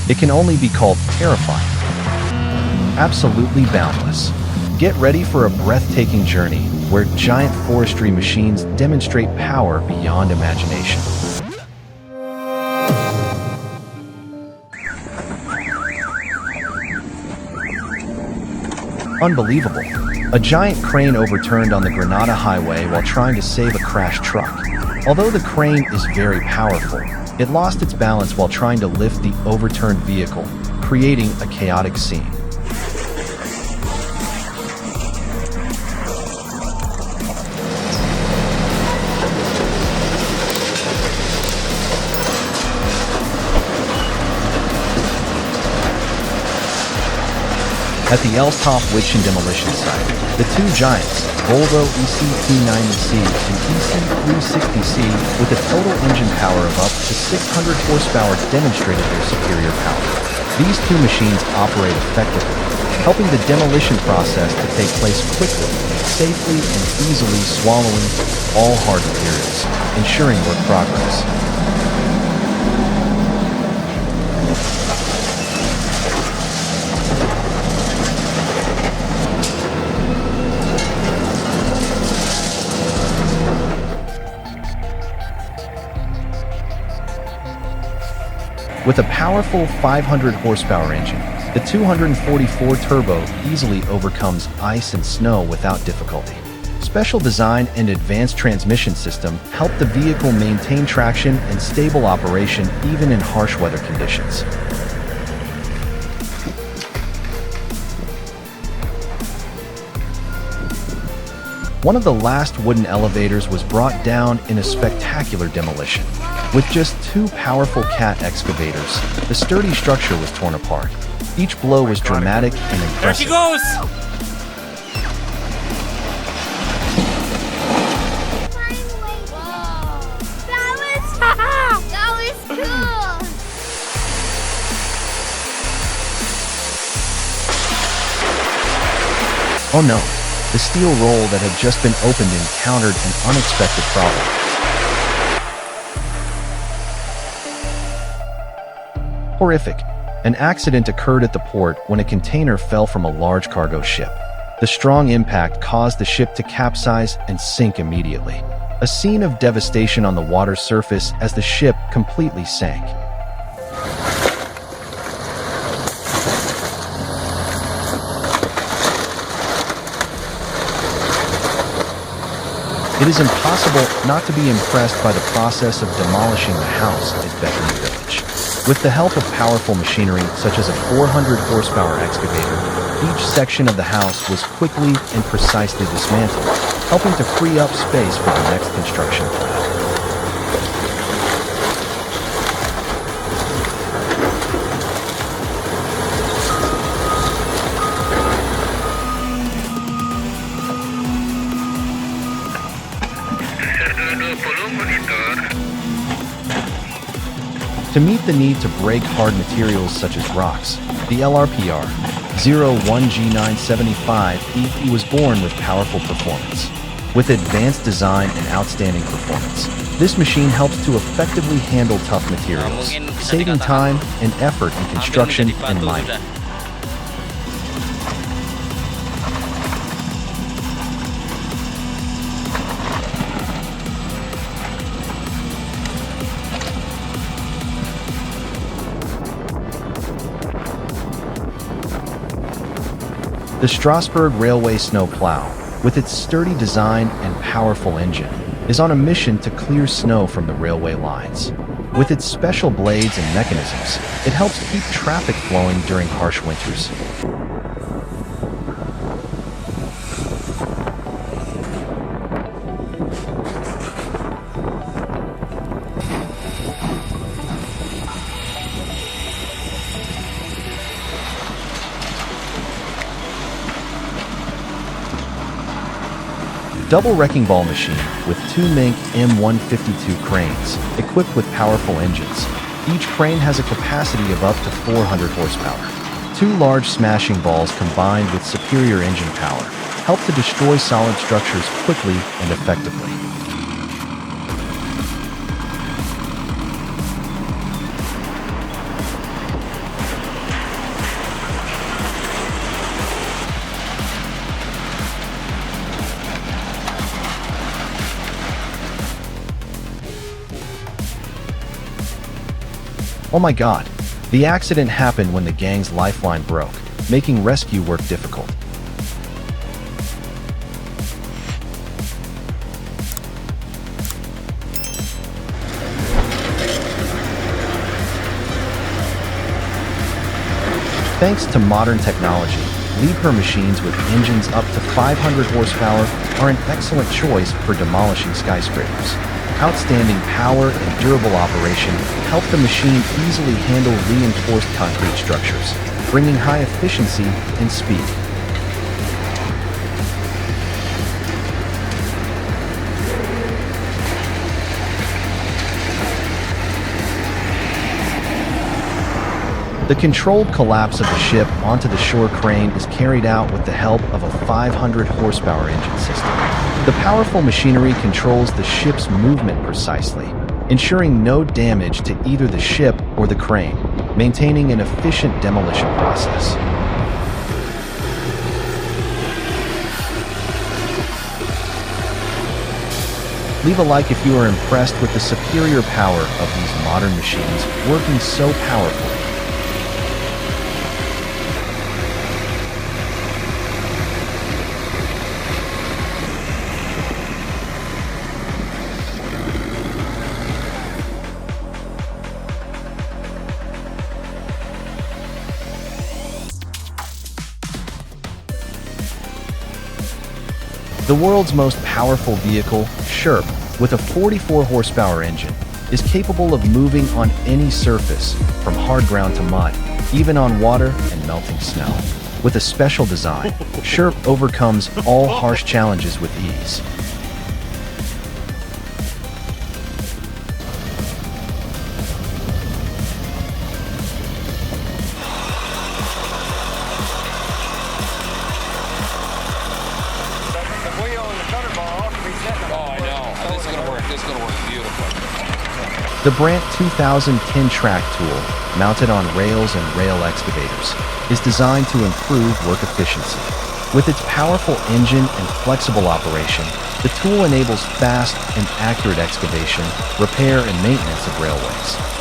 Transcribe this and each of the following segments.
it can only be called terrifying. Absolutely boundless. Get ready for a breathtaking journey where giant forestry machines demonstrate power beyond imagination. Unbelievable. A giant crane overturned on the Granada highway while trying to save a crashed truck. Although the crane is very powerful, it lost its balance while trying to lift the overturned vehicle, creating a chaotic scene. At the Elstop Witch and Demolition site, the two giants, Volvo EC290C and EC360C, with a total engine power of up to 600 horsepower, demonstrated their superior power. These two machines operate effectively, helping the demolition process to take place quickly, safely, and easily, swallowing all hard materials, ensuring work progress. With a powerful 500 horsepower engine, the 244 turbo easily overcomes ice and snow without difficulty. Special design and advanced transmission system help the vehicle maintain traction and stable operation even in harsh weather conditions. One of the last wooden elevators was brought down in a spectacular demolition. With just two powerful cat excavators, the sturdy structure was torn apart. Each blow was dramatic and impressive. There she goes! That was cool! Oh no, the steel roll that had just been opened encountered an unexpected problem. Horrific. An accident occurred at the port when a container fell from a large cargo ship. The strong impact caused the ship to capsize and sink immediately. A scene of devastation on the water's surface as the ship completely sank. It is impossible not to be impressed by the process of demolishing the house at Bethany Village. With the help of powerful machinery such as a 400 horsepower excavator, each section of the house was quickly and precisely dismantled, helping to free up space for the next construction plan. To meet the need to break hard materials such as rocks, the LRPR 01G975E was born with powerful performance. With advanced design and outstanding performance, this machine helps to effectively handle tough materials, saving time and effort in construction and mining. The Strasbourg Railway Snow Plow, with its sturdy design and powerful engine, is on a mission to clear snow from the railway lines. With its special blades and mechanisms, it helps keep traffic flowing during harsh winters. Double wrecking ball machine with two Mink M152 cranes, equipped with powerful engines. Each crane has a capacity of up to 400 horsepower. Two large smashing balls combined with superior engine power help to destroy solid structures quickly and effectively. Oh my god. The accident happened when the gang's lifeline broke, making rescue work difficult. Thanks to modern technology, Liebherr machines with engines up to 500 horsepower are an excellent choice for demolishing skyscrapers. Outstanding power and durable operation help the machine easily handle reinforced concrete structures, bringing high efficiency and speed. The controlled collapse of the ship onto the shore crane is carried out with the help of a 500 horsepower engine system. The powerful machinery controls the ship's movement precisely, ensuring no damage to either the ship or the crane, maintaining an efficient demolition process. Leave a like if you are impressed with the superior power of these modern machines working so powerfully. The world's most powerful vehicle, Sherp, with a 44 horsepower engine, is capable of moving on any surface, from hard ground to mud, even on water and melting snow. With a special design, Sherp overcomes all harsh challenges with ease. The Brandt 2010 track tool, mounted on rails and rail excavators, is designed to improve work efficiency. With its powerful engine and flexible operation, the tool enables fast and accurate excavation, repair, and maintenance of railways.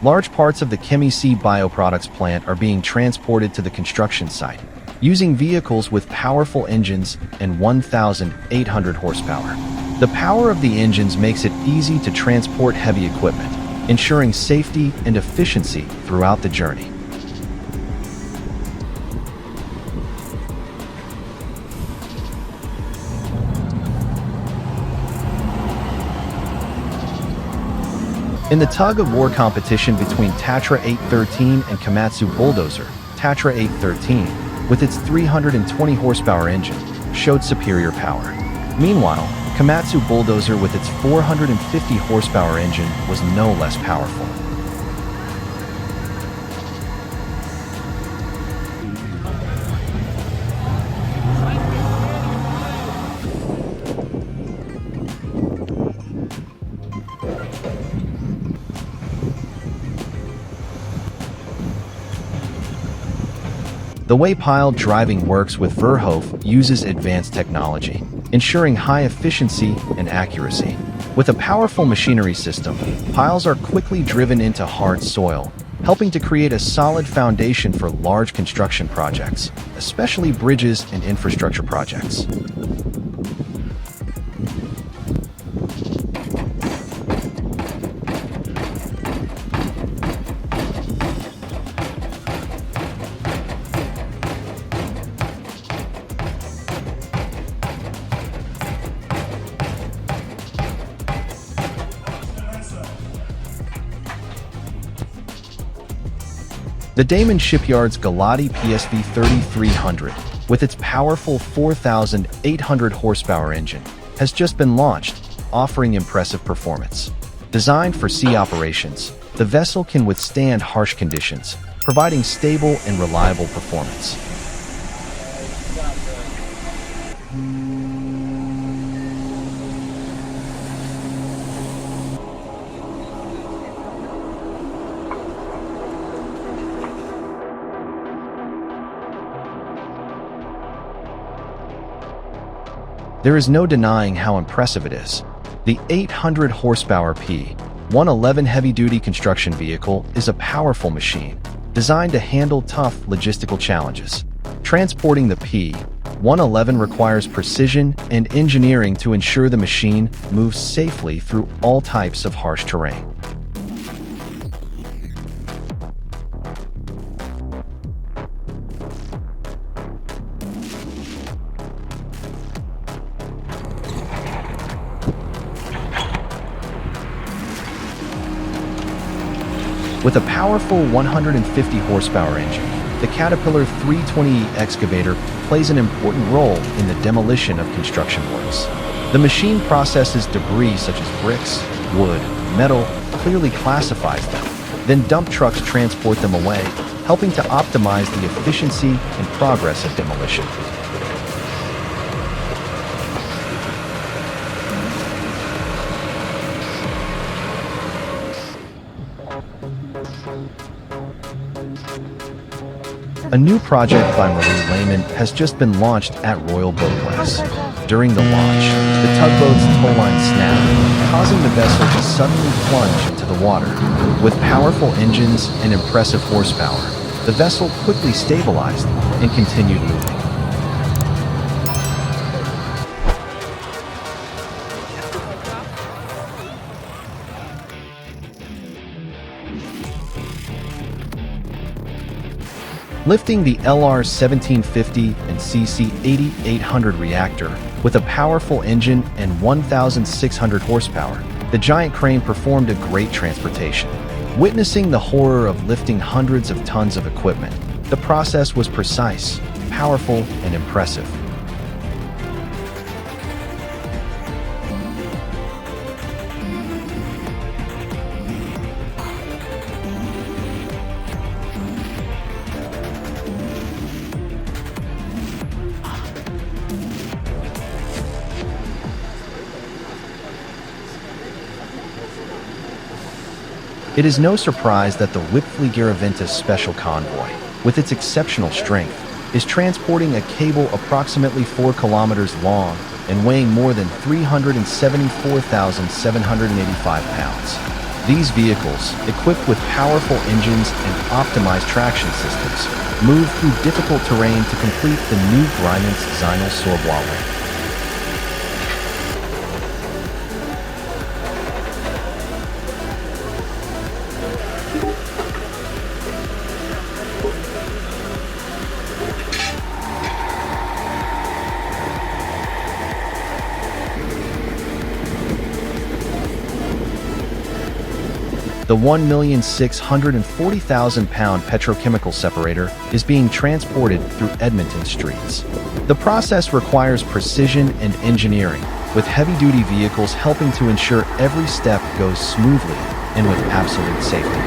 Large parts of the Chemi-C bioproducts plant are being transported to the construction site, using vehicles with powerful engines and 1,800 horsepower. The power of the engines makes it easy to transport heavy equipment, ensuring safety and efficiency throughout the journey. In the tug-of-war competition between Tatra 813 and Komatsu Bulldozer, Tatra 813, with its 320 horsepower engine, showed superior power. Meanwhile, Komatsu Bulldozer with its 450 horsepower engine was no less powerful. The way pile driving works with Verhoef uses advanced technology, ensuring high efficiency and accuracy. With a powerful machinery system, piles are quickly driven into hard soil, helping to create a solid foundation for large construction projects, especially bridges and infrastructure projects. The Daman Shipyard's Galati PSV 3300, with its powerful 4,800 horsepower engine, has just been launched, offering impressive performance. Designed for sea operations, the vessel can withstand harsh conditions, providing stable and reliable performance. There is no denying how impressive it is. The 800 horsepower P-111 heavy-duty construction vehicle is a powerful machine designed to handle tough logistical challenges. Transporting the P-111 requires precision and engineering to ensure the machine moves safely through all types of harsh terrain. With a powerful 150 horsepower engine, the Caterpillar 320E excavator plays an important role in the demolition of construction works. The machine processes debris such as bricks, wood, metal, clearly classifies them, then dump trucks transport them away, helping to optimize the efficiency and progress of demolition. A new project by Marie Lehman has just been launched at Royal Boat Class. During the launch, the tugboat's tow line snapped, causing the vessel to suddenly plunge into the water. With powerful engines and impressive horsepower, the vessel quickly stabilized and continued moving. Lifting the LR1750 and CC8800 reactor with a powerful engine and 1,600 horsepower, the giant crane performed a great transportation. Witnessing the horror of lifting hundreds of tons of equipment, the process was precise, powerful, and impressive. It is no surprise that the Whipfly-Garaventus Special Convoy, with its exceptional strength, is transporting a cable approximately 4 kilometers long and weighing more than 374,785 pounds. These vehicles, equipped with powerful engines and optimized traction systems, move through difficult terrain to complete the new Grimmins-Zinal-Sorbois link. The 1,640,000-pound petrochemical separator is being transported through Edmonton streets. The process requires precision and engineering, with heavy-duty vehicles helping to ensure every step goes smoothly and with absolute safety.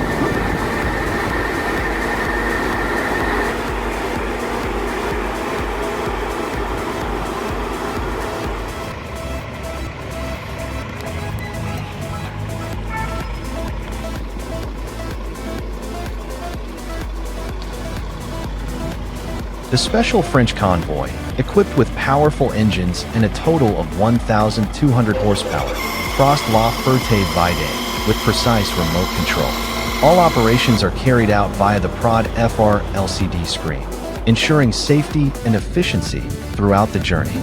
The special French convoy, equipped with powerful engines and a total of 1,200 horsepower, crossed La Ferté-Vidé with precise remote control. All operations are carried out via the Prod FR LCD screen, ensuring safety and efficiency throughout the journey.